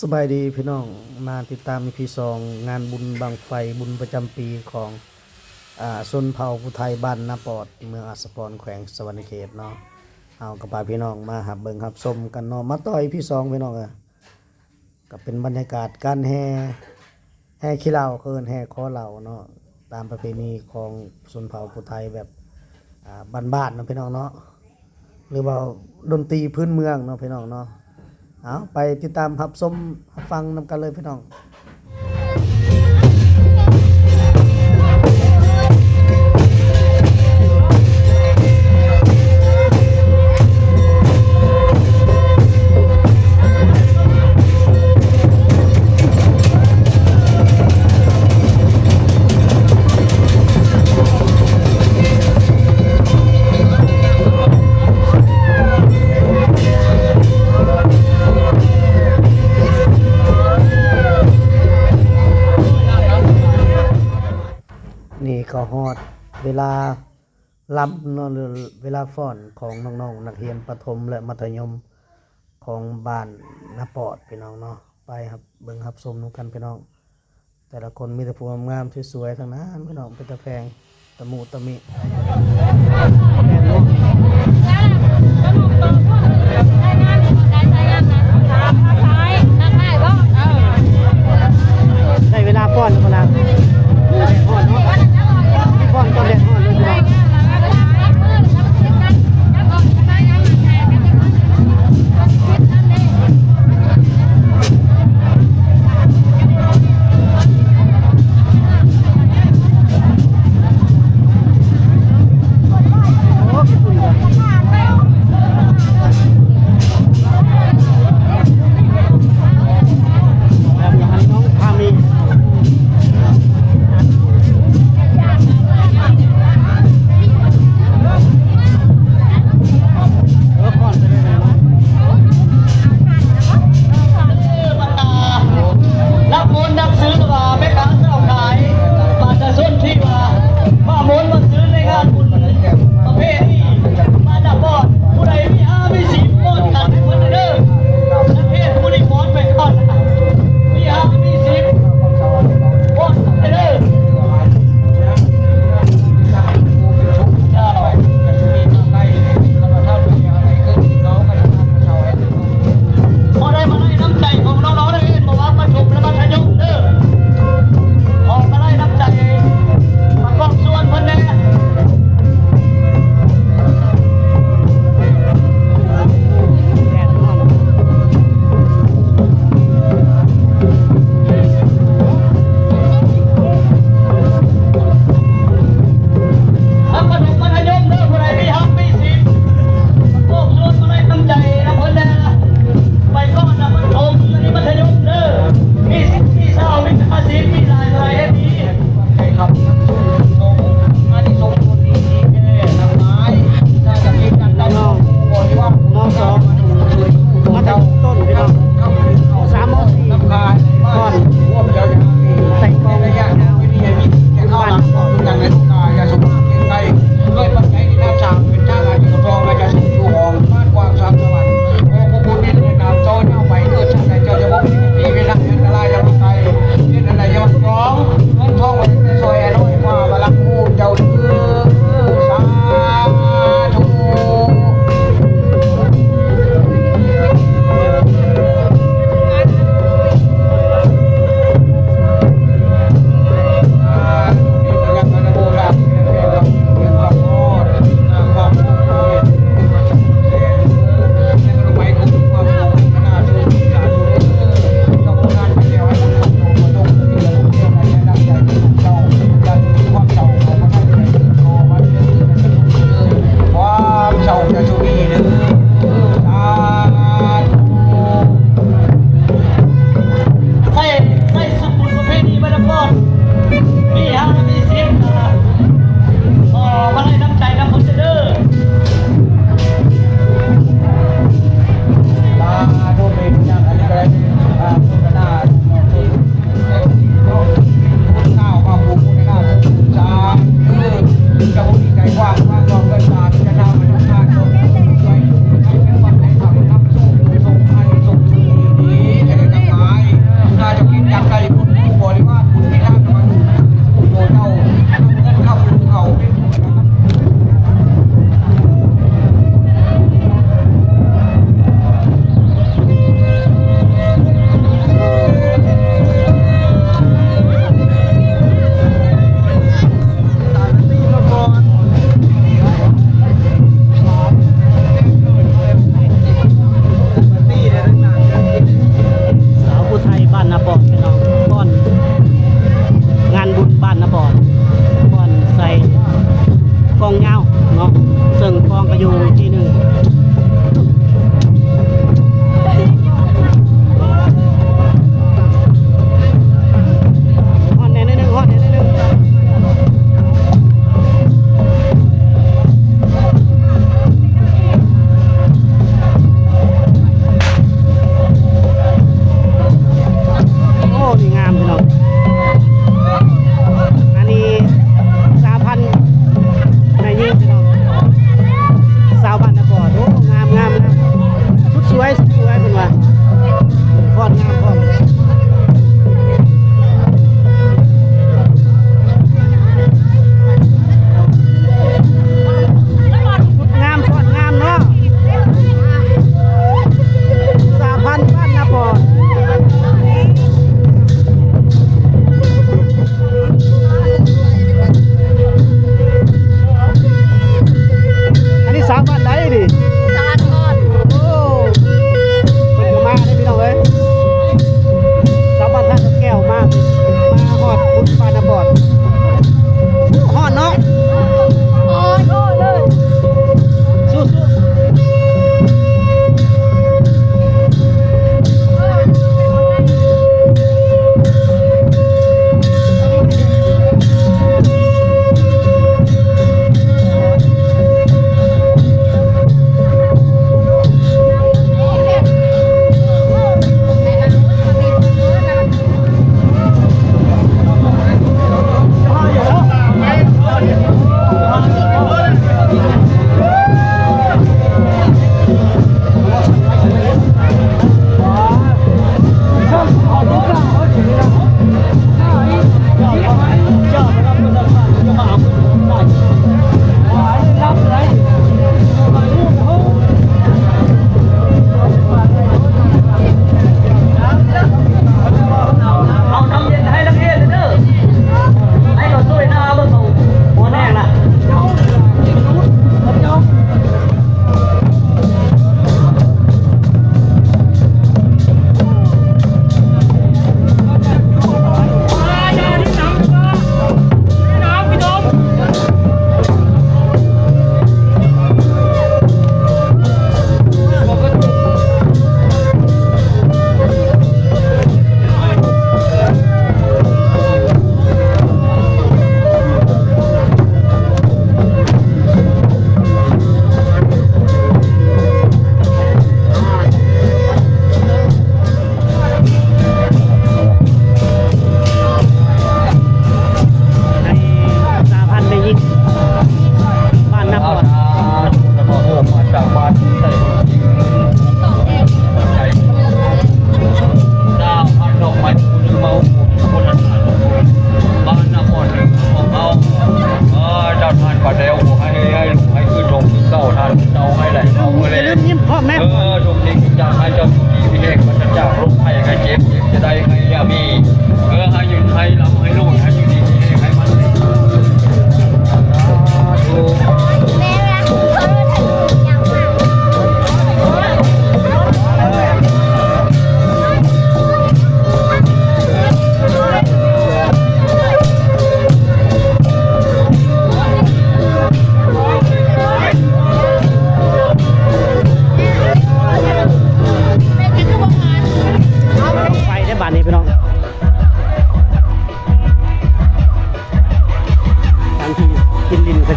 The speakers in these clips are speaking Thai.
สบายดีพี่น้องมาติดตาม EP 2งานบุญบังไฟบุญประจำปีของชนเผ่าผู้ไทยบ้านนาปอดเมืองอัสสพรแขวงสวรรณเขตเนาะเอากับพาพี่น้องมาหับเบิ่งหับชมกันเนาะมาต่อ EP 2พี่น้องก็เป็นบรรยากาศการแห่ขี้เหล้าเคินแห่คอเหล้าเนาะตามประเพณีของชนเผ่าผู้ไทยแบบบ้านๆเนาะพี่น้องเนาะหรือว่าดนตรีพื้นเมืองเนาะพี่น้องเนาะเอาไปติดตามรับชมรับฟังนำกันเลยพี่น้องนี่ก็ฮอดเวลาลำเนาะหรือเวลาฟ้อนของน้องๆนักเรียนประถมและมัธยมของบ้านนาปอดพี่น้องเนาะไปครับเบิ่งรับชมนำกันพี่น้องแต่ละคนมีแต่ผู้งามๆสวยๆทั้งนั้นพี่น้องเป็นตะแพงตะมุตะมิได้เวลาฟ้อนแล้วนะฟ้อนตอนแรกฟ้อนเลยพี่น้อง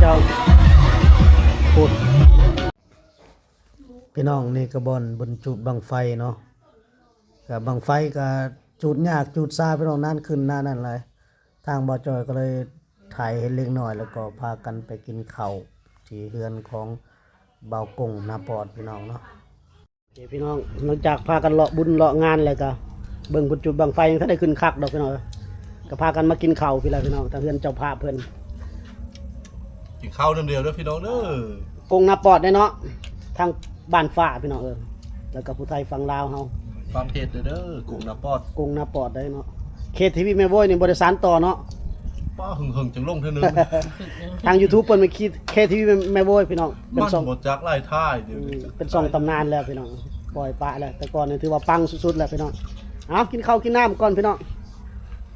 จ้าพูดพี่น้องนี่กระบอนบนจุดบังไฟเนาะกับบังไฟก็จุดยากจุดซาพี่น้องนั่นขึ้นหน้านั่นเลยทางบ่จอยก็เลยถ่ายให้เล็กน้อยแล้วก็พากันไปกินข้าวที่เรือนของเบากงนาปอดพี่น้องเนาะโอเคพี่น้องหลังจากพากันเลาะบุญเลาะงานเลยก็เบิ่งบนจุดบังไฟยังถ้าได้ขึ้นคักดอกพี่น้องก็พากันมากินข้าวพี่ละพี่น้องทางเรือนเจ้าภาพเพิ่น กินข้าวน้ำเดียวเด้อพี่น้องเด้อก งนาปอดได้เนาะทางบ้านฟ้าพี่น้องแล้วก็ผู้ไทยฝั่งลาวเฮา ฟังเพจเด้อกลุ่มนาปอด กงนาปอดได้เนาะเขตทีวีแม่โว้ยนี่บริษัทต่อเนาะ ป้าหึงจังลงเท่านึง ทาง YouTube เปิ้นมาคิดเคทีวีแม่โว้ยพี่น้องเป็น มัน ช่อง หมดจากไล่ท่ายเดี๋ยวนี้ เป็นช่องตำนานแล้วพี่น้องปล่อยปะแล้วแต่ก่อนนี่ถือว่าปังสุดๆแล้วพี่น้องเอากินข้าวกินน้ำก่อนพี่น้อง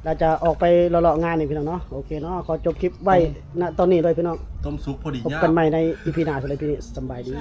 เราจะออกไปเลาะๆงานนี่พี่น้องเนาะโอเคเนาะขอจบคลิปไว้ณตอนนี้เลยพี่น้อง ต้มซุปพอดี พบ ย่า กันใหม่ใน EP หน้าสำหรับพี่สำบายดี ง